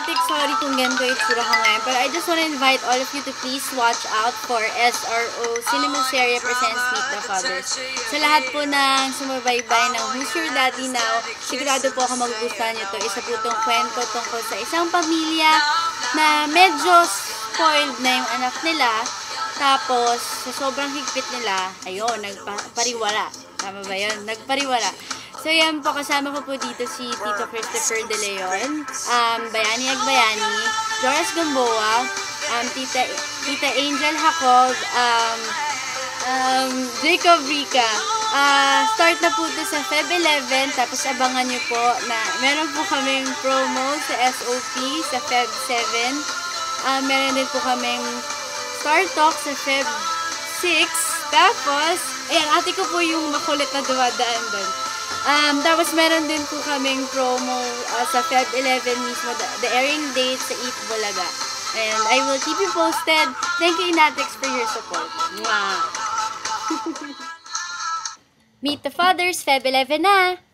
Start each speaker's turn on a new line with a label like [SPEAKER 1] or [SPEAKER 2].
[SPEAKER 1] Inatik, sorry kung ganito yung tsura ko ngayon. But I just want to invite all of you to please watch out for SRO Cinema Serie presents Meet the Fathers. Sa lahat po ng sumabaybay ng Who's Your Daddy Now, sigurado po ako magugustuhan nyo to. Isa po itong kwento tungkol sa isang pamilya na medyo spoiled na yung anak nila. Tapos, sa sobrang higpit nila, ayun, nagpariwala. Tama ba yun? Nagpariwala. So, yan po, kasama ko po dito si Tito Christopher De Leon, Bayani Agbayani, Joras Gamboa, Tita Angel Jacob, Jacob Rica. Start na po ito sa Feb 11, tapos abangan nyo po na meron po kaming promo sa SOP sa Feb 7. Meron din po kaming Star Talk sa Feb 6. Tapos, ayan, ate ko po yung makulit na dumadaan doon. Tapos meron din po kaming promo sa Feb 11 mismo, the airing date sa Eat Bulaga. And I will keep you posted. Thank you, Inatix, for your support. Mwah! Meet the Fathers, Feb 11 na!